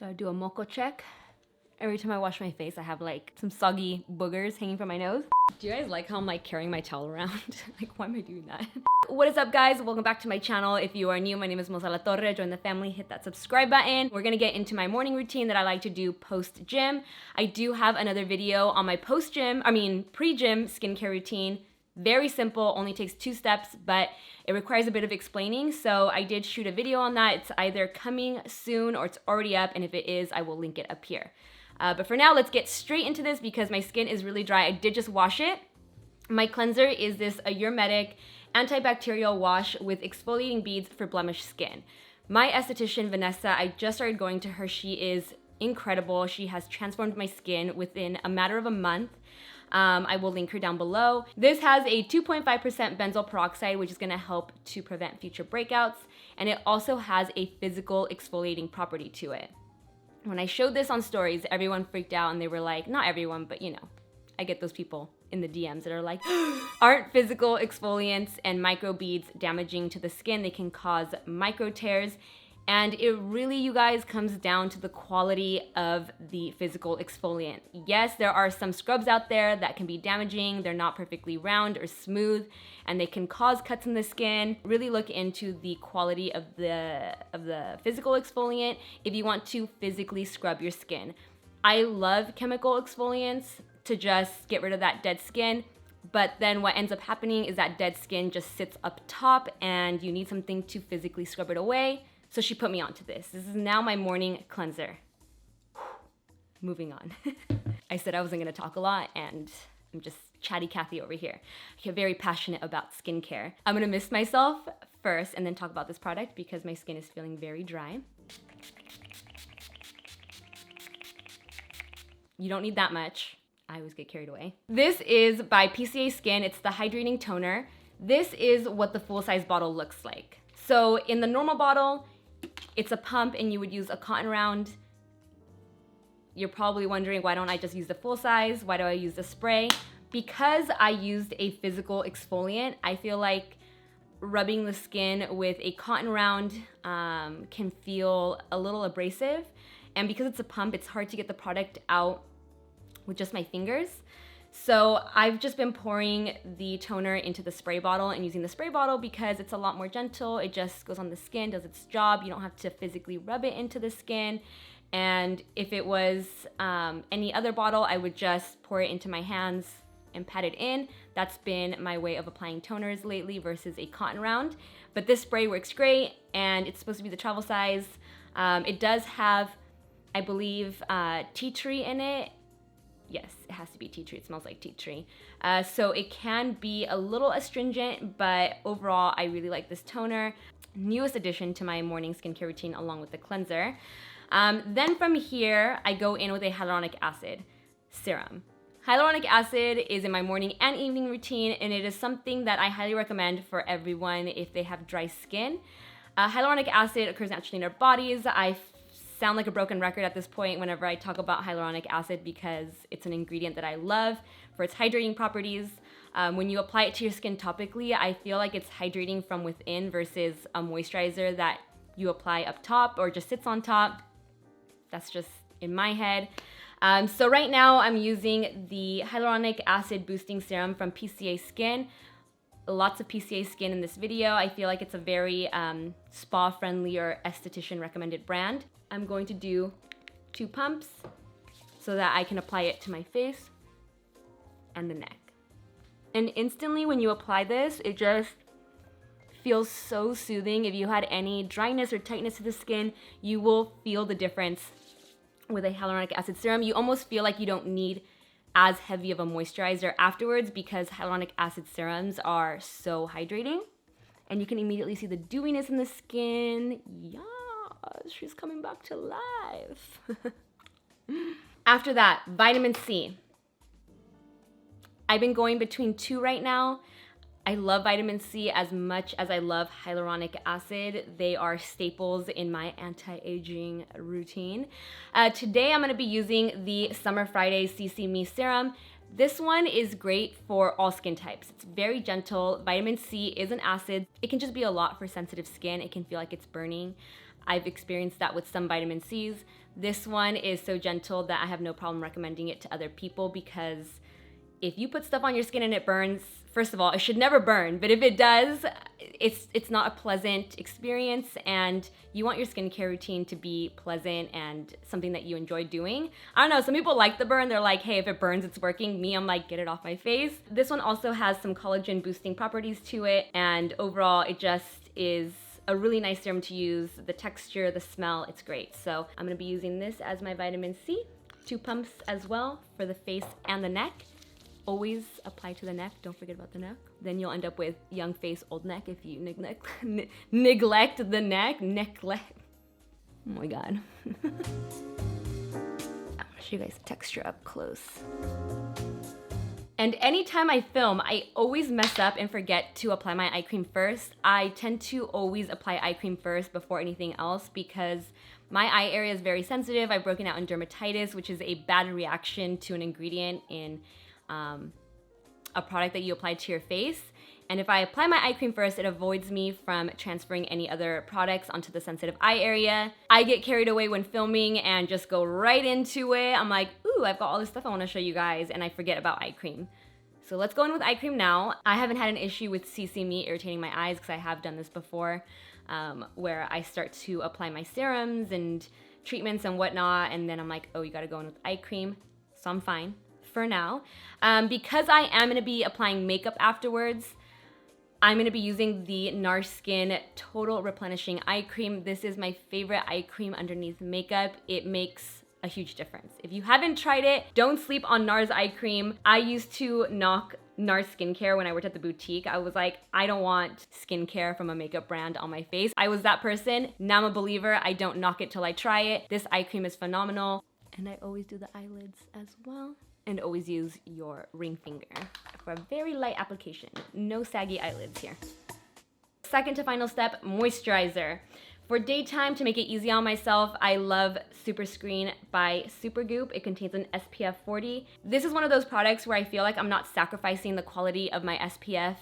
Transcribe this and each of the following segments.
Gotta do a moco check. Every time I wash my face, I have like some soggy boogers hanging from my nose. Do you guys like how I'm like carrying my towel around? Like, why am I doing that? What is up, guys? Welcome back to my channel. If you are new, my name is Alatorre. Join the family, hit that subscribe button. We're gonna get into my morning routine that I like to do post-gym. I do have another video on my pre-gym skincare routine. Very simple, only takes 2 steps, but it requires a bit of explaining. So I did shoot a video on that. It's either coming soon or it's already up, and if it is, I will link it up here. But for now, let's get straight into this because my skin is really dry. I did just wash it. My cleanser is this AYUR-MEDIC Anti-Bacterial wash with exfoliating beads for blemished skin. My esthetician, Vanessa, I just started going to her. She is incredible. She has transformed my skin within a matter of a month. I will link her down below. This has a 2.5% benzoyl peroxide, which is gonna help to prevent future breakouts. And it also has a physical exfoliating property to it. When I showed this on stories, everyone freaked out and they were like, not everyone, but you know, I get those people in the DMs that are like, aren't physical exfoliants and micro beads damaging to the skin? They can cause micro tears. And it really, you guys, comes down to the quality of the physical exfoliant. Yes, there are some scrubs out there that can be damaging. They're not perfectly round or smooth, and they can cause cuts in the skin. Really look into the quality of the physical exfoliant if you want to physically scrub your skin. I love chemical exfoliants to just get rid of that dead skin. But then what ends up happening is that dead skin just sits up top and you need something to physically scrub it away. So she put me onto this. This is now my morning cleanser. Moving on. I said I wasn't gonna talk a lot and I'm just chatty Cathy over here. I get very passionate about skincare. I'm gonna mist myself first and then talk about this product because my skin is feeling very dry. You don't need that much. I always get carried away. This is by PCA SKIN. It's the hydrating toner. This is what the full-size bottle looks like. So in the normal bottle, it's a pump and you would use a cotton round. You're probably wondering, why don't I just use the full size? Why do I use the spray? Because I used a physical exfoliant, I feel like rubbing the skin with a cotton round can feel a little abrasive. And because it's a pump, it's hard to get the product out with just my fingers. So I've just been pouring the toner into the spray bottle and using the spray bottle because it's a lot more gentle. It just goes on the skin, does its job. You don't have to physically rub it into the skin. And if it was any other bottle, I would just pour it into my hands and pat it in. That's been my way of applying toners lately versus a cotton round. But this spray works great and it's supposed to be the travel size. It does have, I believe, tea tree in it. Yes, it has to be tea tree. It smells like tea tree. So it can be a little astringent, but overall, I really like this toner. Newest addition to my morning skincare routine along with the cleanser. Then from here, I go in with a hyaluronic acid serum. Hyaluronic acid is in my morning and evening routine, and it is something that I highly recommend for everyone if they have dry skin. Hyaluronic acid occurs naturally in our bodies. I sound like a broken record at this point whenever I talk about hyaluronic acid because it's an ingredient that I love for its hydrating properties. When you apply it to your skin topically, I feel like it's hydrating from within versus a moisturizer that you apply up top or just sits on top. That's just in my head. So right now I'm using the hyaluronic acid boosting serum from PCA SKIN. Lots of PCA SKIN in this video. I feel like it's a very spa-friendly or esthetician recommended brand. I'm going to do 2 pumps so that I can apply it to my face and the neck. And instantly when you apply this, it just feels so soothing. If you had any dryness or tightness to the skin, you will feel the difference with a hyaluronic acid serum. You almost feel like you don't need as heavy of a moisturizer afterwards because hyaluronic acid serums are so hydrating. And you can immediately see the dewiness in the skin. Yeah. She's coming back to life. After that, vitamin C. I've been going between 2 right now. I love vitamin C as much as I love hyaluronic acid. They are staples in my anti-aging routine. Today I'm gonna be using the Summer Friday CC Me Serum. This one is great for all skin types. It's very gentle. Vitamin C is an acid. It can just be a lot for sensitive skin. It can feel like it's burning. I've experienced that with some vitamin C's. This one is so gentle that I have no problem recommending it to other people, because if you put stuff on your skin and it burns, first of all, it should never burn, but if it does, it's not a pleasant experience, and you want your skincare routine to be pleasant and something that you enjoy doing. I don't know, some people like the burn. They're like, hey, if it burns, it's working. Me, I'm like, get it off my face. This one also has some collagen boosting properties to it, and overall, it just is a really nice serum to use. The texture, the smell, it's great. So I'm gonna be using this as my vitamin C. 2 pumps as well for the face and the neck. Always apply to the neck, don't forget about the neck. Then you'll end up with young face, old neck if you neglect the neck. Oh my God. I wanna show you guys the texture up close. And anytime I film, I always mess up and forget to apply my eye cream first. I tend to always apply eye cream first before anything else, because my eye area is very sensitive. I've broken out in dermatitis, which is a bad reaction to an ingredient in a product that you apply to your face. And if I apply my eye cream first, it avoids me from transferring any other products onto the sensitive eye area. I get carried away when filming and just go right into it. I'm like, ooh, I've got all this stuff I want to show you guys, and I forget about eye cream. So let's go in with eye cream now. I haven't had an issue with CC meat irritating my eyes, because I have done this before, where I start to apply my serums and treatments and whatnot, and then I'm like, oh, you gotta go in with eye cream. So I'm fine for now. Because I am gonna be applying makeup afterwards, I'm gonna be using the NARS Skin Total Replenishing Eye Cream. This is my favorite eye cream underneath makeup. It makes a huge difference. If you haven't tried it, don't sleep on NARS eye cream. I used to knock NARS skincare when I worked at the boutique. I was like, I don't want skincare from a makeup brand on my face. I was that person. Now I'm a believer. I don't knock it till I try it. This eye cream is phenomenal. And I always do the eyelids as well. And always use your ring finger for a very light application. No saggy eyelids here. Second to final step, moisturizer. For daytime, to make it easy on myself, I love Superscreen by Supergoop. It contains an SPF 40. This is one of those products where I feel like I'm not sacrificing the quality of my SPF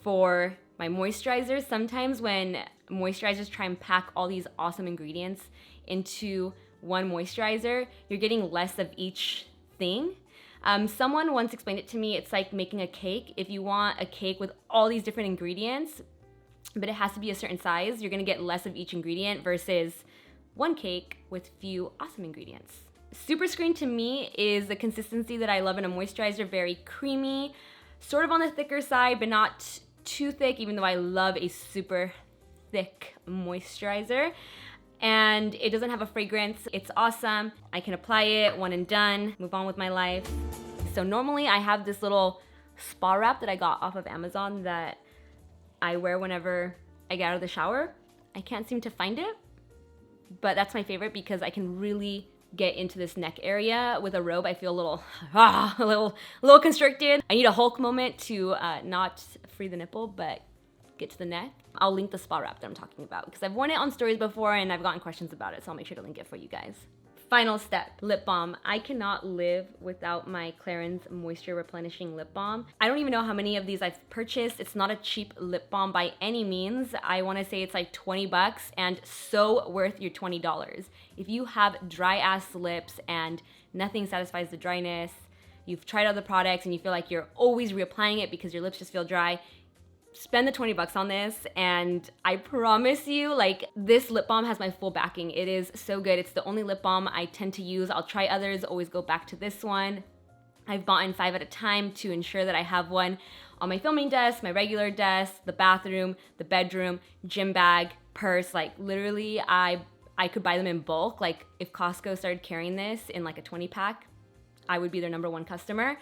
for my moisturizers. Sometimes when moisturizers try and pack all these awesome ingredients into one moisturizer, you're getting less of each thing. Someone once explained it to me, it's like making a cake. If you want a cake with all these different ingredients, but it has to be a certain size, you're gonna get less of each ingredient versus one cake with few awesome ingredients. Superscreen to me is the consistency that I love in a moisturizer, very creamy, sort of on the thicker side, but not too thick, even though I love a super thick moisturizer. And it doesn't have a fragrance. It's awesome. I can apply it, one and done, move on with my life. So normally I have this little spa wrap that I got off of Amazon that I wear whenever I get out of the shower. I can't seem to find it, but that's my favorite because I can really get into this neck area. With a robe, I feel a little constricted. I need a Hulk moment to not free the nipple, but get to the neck. I'll link the spa wrap that I'm talking about because I've worn it on stories before and I've gotten questions about it, so I'll make sure to link it for you guys. Final step, lip balm. I cannot live without my CLAIRINS Moisture Replenishing Lip Balm. I don't even know how many of these I've purchased. It's not a cheap lip balm by any means. I wanna say it's like 20 bucks and so worth your $20. If you have dry ass lips and nothing satisfies the dryness, you've tried other products and you feel like you're always reapplying it because your lips just feel dry, spend the 20 bucks on this and I promise you, like, this lip balm has my full backing. It is so good. It's the only lip balm I tend to use. I'll try others, always go back to this one. I've bought in 5 at a time to ensure that I have one on my filming desk, my regular desk, the bathroom, the bedroom, gym bag, purse. Like literally I could buy them in bulk. Like if Costco started carrying this in like a 20 pack, I would be their #1 customer.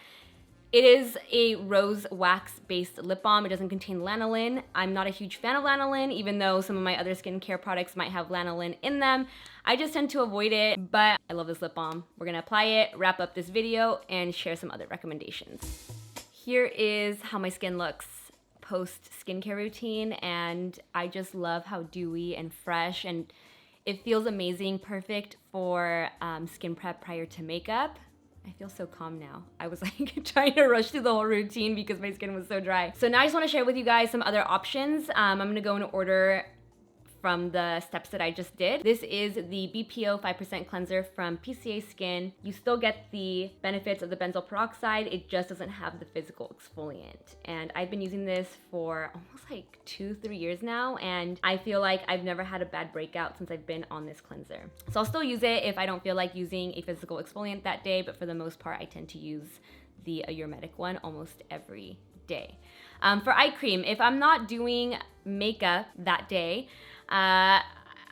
It is a rose wax-based lip balm. It doesn't contain lanolin. I'm not a huge fan of lanolin, even though some of my other skincare products might have lanolin in them. I just tend to avoid it, but I love this lip balm. We're gonna apply it, wrap up this video, and share some other recommendations. Here is how my skin looks post skincare routine, and I just love how dewy and fresh, and it feels amazing, perfect for skin prep prior to makeup. I feel so calm now. I was like trying to rush through the whole routine because my skin was so dry. So now I just wanna share with you guys some other options. I'm gonna go in order from the steps that I just did. This is the BPO 5% cleanser from PCA SKIN. You still get the benefits of the benzoyl peroxide, it just doesn't have the physical exfoliant. And I've been using this for almost like 2-3 years now, and I feel like I've never had a bad breakout since I've been on this cleanser. So I'll still use it if I don't feel like using a physical exfoliant that day, but for the most part, I tend to use the AYUR-MEDIC one almost every day. For eye cream, if I'm not doing makeup that day, I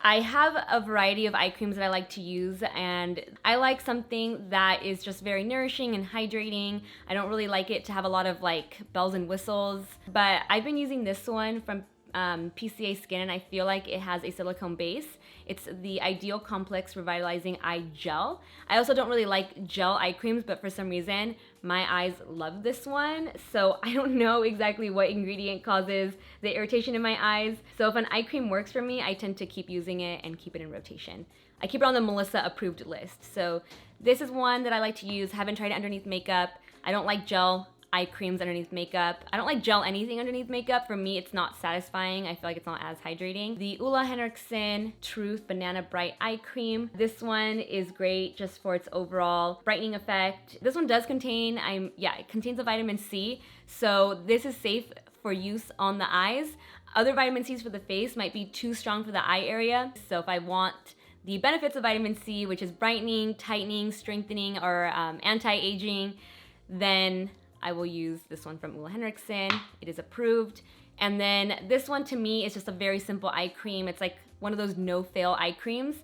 have a variety of eye creams that I like to use, and I like something that is just very nourishing and hydrating. I don't really like it to have a lot of like bells and whistles, but I've been using this one from PCA SKIN, and I feel like it has a silicone base. It's the Ideal Complex Revitalizing Eye Gel. I also don't really like gel eye creams, but for some reason, my eyes love this one. So I don't know exactly what ingredient causes the irritation in my eyes. So if an eye cream works for me, I tend to keep using it and keep it in rotation. I keep it on the Melissa approved list. So this is one that I like to use. Haven't tried it underneath makeup. I don't like gel eye creams underneath makeup. I don't like gel anything underneath makeup. For me, it's not satisfying. I feel like it's not as hydrating. The Ula HENRIKSEN Truth Banana Bright Eye Cream. This one is great just for its overall brightening effect. This one does contain, it contains a vitamin C, so this is safe for use on the eyes. Other vitamin C's for the face might be too strong for the eye area, so if I want the benefits of vitamin C, which is brightening, tightening, strengthening, or anti-aging, then I will use this one from Ula HENRIKSEN. It is approved. And then this one to me is just a very simple eye cream. It's like one of those no-fail eye creams.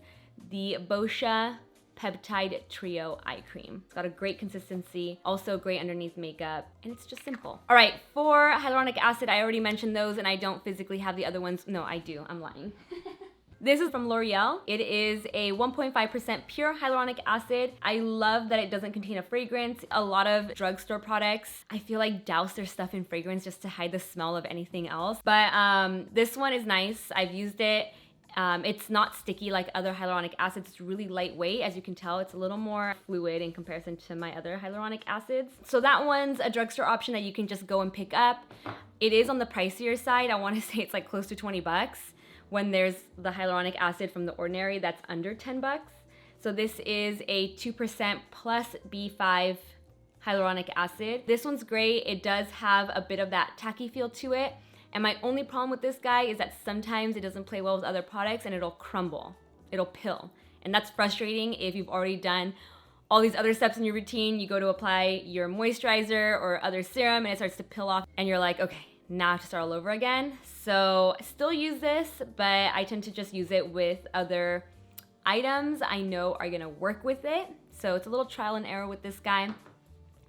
The BOSCIA Peptide Trio Eye Cream. It's got a great consistency, also great underneath makeup, and it's just simple. All right, for hyaluronic acid, I already mentioned those, and I don't physically have the other ones. No, I do, I'm lying. This is from L'Oreal. It is a 1.5% pure hyaluronic acid. I love that it doesn't contain a fragrance. A lot of drugstore products, I feel like douse their stuff in fragrance just to hide the smell of anything else. But this one is nice. I've used it. It's not sticky like other hyaluronic acids. It's really lightweight. As you can tell, it's a little more fluid in comparison to my other hyaluronic acids. So that one's a drugstore option that you can just go and pick up. It is on the pricier side. I want to say it's like close to 20 bucks. When there's the hyaluronic acid from The Ordinary that's under 10 bucks. So this is a 2% plus B5 hyaluronic acid. This one's great. It does have a bit of that tacky feel to it. And my only problem with this guy is that sometimes it doesn't play well with other products and it'll crumble. It'll pill. And that's frustrating if you've already done all these other steps in your routine. You go to apply your moisturizer or other serum and it starts to pill off and you're like, okay, now I have to start all over again. So still use this, but I tend to just use it with other items I know are gonna work with it. So it's a little trial and error with this guy.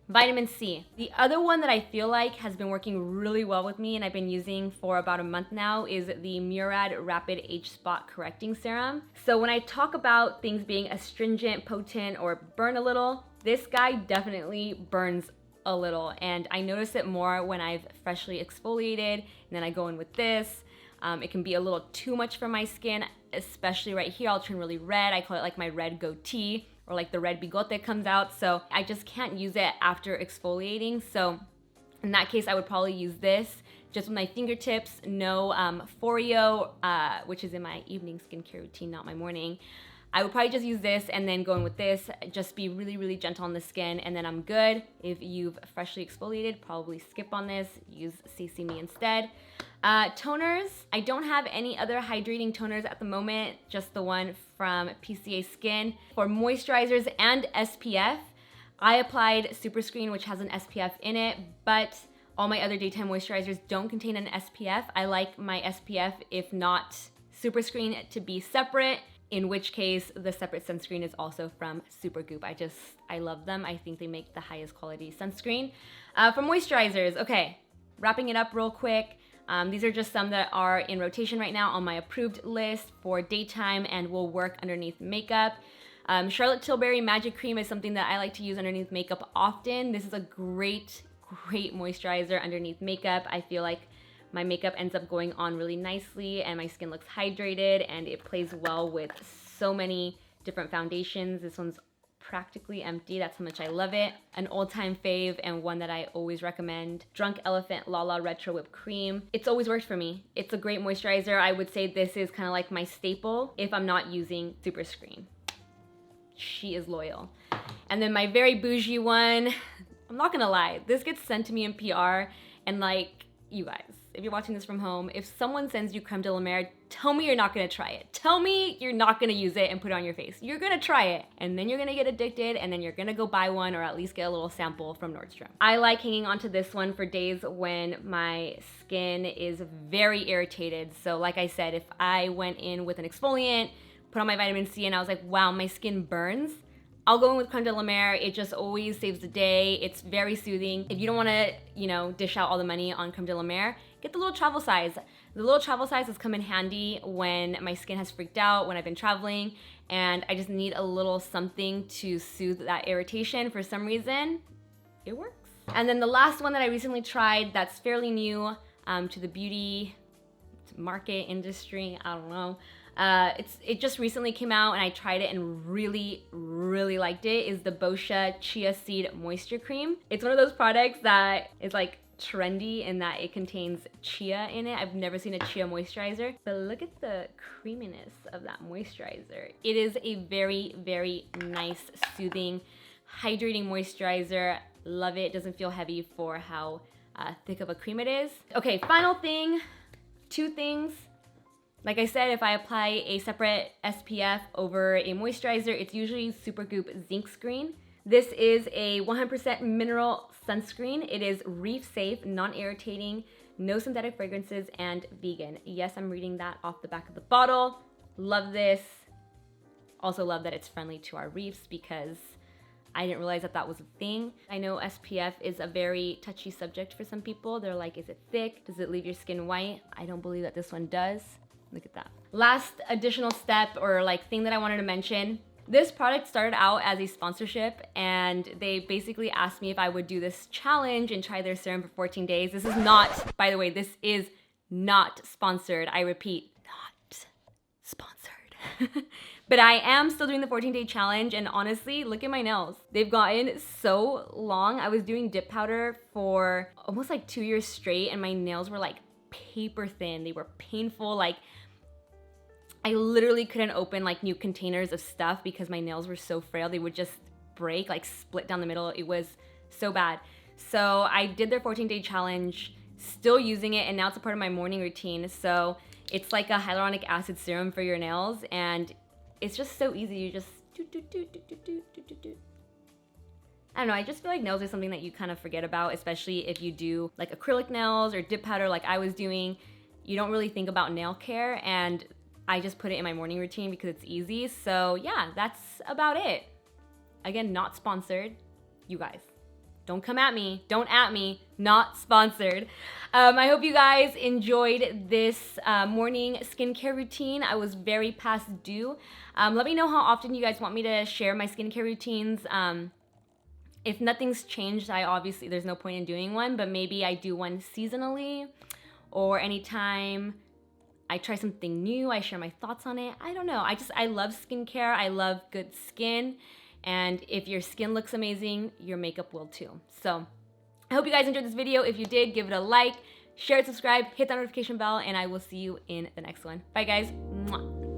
Vitamin C. The other one that I feel like has been working really well with me and I've been using for about a month now is the MURAD Rapid Age Spot Correcting Serum. So when I talk about things being astringent, potent, or burn a little, this guy definitely burns a little, and I notice it more when I've freshly exfoliated and then I go in with this. It can be a little too much for my skin, especially right here. I'll turn really red. I call it like my red goatee, or like the red bigote comes out. So I just can't use it after exfoliating. So in that case, I would probably use this just with my fingertips, no Foreo, which is in my evening skincare routine, not my morning. I would probably just use this and then go in with this, just be really, really gentle on the skin, and then I'm good. If you've freshly exfoliated, probably skip on this, use CC Me instead. Toners, I don't have any other hydrating toners at the moment, just the one from PCA SKIN. For moisturizers and SPF, I applied Superscreen, which has an SPF in it, but all my other daytime moisturizers don't contain an SPF. I like my SPF, if not Superscreen, to be separate, in which case the separate sunscreen is also from Supergoop. I love them. I think they make the highest quality sunscreen. For moisturizers, okay, wrapping it up real quick. These are just some that are in rotation right now on my approved list for daytime and will work underneath makeup. Charlotte Tilbury Magic Cream is something that I like to use underneath makeup often. This is a great moisturizer underneath makeup. I feel like my makeup ends up going on really nicely and my skin looks hydrated and it plays well with so many different foundations. This one's practically empty. That's how much I love it. An all-time fave and one that I always recommend. Drunk Elephant Lala Retro Whipped Cream. It's always worked for me. It's a great moisturizer. I would say this is kind of like my staple if I'm not using Superscreen. She is loyal. And then my very bougie one, I'm not gonna lie, this gets sent to me in PR, and like, you guys, if you're watching this from home, if someone sends you Creme de la Mer, tell me you're not gonna try it. Tell me you're not gonna use it and put it on your face. You're gonna try it, and then you're gonna get addicted, and then you're gonna go buy one or at least get a little sample from Nordstrom. I like hanging onto this one for days when my skin is very irritated. So like I said, if I went in with an exfoliant, put on my vitamin C, and I was like, wow, my skin burns, I'll go in with Creme de la Mer. It just always saves the day. It's very soothing. If you don't wanna, you know, dish out all the money on Creme de la Mer, get the little travel size. The little travel size has come in handy when my skin has freaked out, when I've been traveling, and I just need a little something to soothe that irritation for some reason. It works. And then the last one that I recently tried that's fairly new to the beauty market industry, I don't know. It just recently came out and I tried it and really liked it, is the BOSCIA Chia Seed Moisture Cream. It's one of those products that is like trendy in that it contains chia in it. I've never seen a chia moisturizer, but look at the creaminess of that moisturizer. It is a very nice, soothing, hydrating moisturizer. Love it. Doesn't feel heavy for how thick of a cream it is. Okay, final thing, two things. Like I said, if I apply a separate SPF over a moisturizer, it's usually Supergoop Zinc Screen. This is a 100% mineral sunscreen. It is reef safe, non-irritating, no synthetic fragrances, and vegan. Yes, I'm reading that off the back of the bottle. Love this. Also love that it's friendly to our reefs because I didn't realize that that was a thing. I know SPF is a very touchy subject for some people. They're like, is it thick? Does it leave your skin white? I don't believe that this one does. Look at that. Last additional step or like thing that I wanted to mention. This product started out as a sponsorship and they basically asked me if I would do this challenge and try their serum for 14 days. This is not, by the way, this is not sponsored. I repeat, not sponsored. But I am still doing the 14-day challenge, and honestly, look at my nails. They've gotten so long. I was doing dip powder for almost like 2 years straight and my nails were like paper thin. They were painful. Like I literally couldn't open like new containers of stuff because my nails were so frail. They would just break, like split down the middle. It was so bad. So I did their 14-day challenge, still using it, and now it's a part of my morning routine. So it's like a hyaluronic acid serum for your nails, and it's just so easy. You just I don't know, I just feel like nails are something that you kind of forget about, especially if you do like acrylic nails or dip powder like I was doing. You don't really think about nail care, and I just put it in my morning routine because it's easy. So yeah, that's about it. Again, not sponsored. You guys, don't come at me. Don't at me. Not sponsored. I hope you guys enjoyed this morning skincare routine. I was very past due. Let me know how often you guys want me to share my skincare routines. If nothing's changed, there's no point in doing one, but maybe I do one seasonally or anytime I try something new, I share my thoughts on it. I don't know. I love skincare. I love good skin. And if your skin looks amazing, your makeup will too. So I hope you guys enjoyed this video. If you did, give it a like, share it, subscribe, hit that notification bell, and I will see you in the next one. Bye guys. Mwah.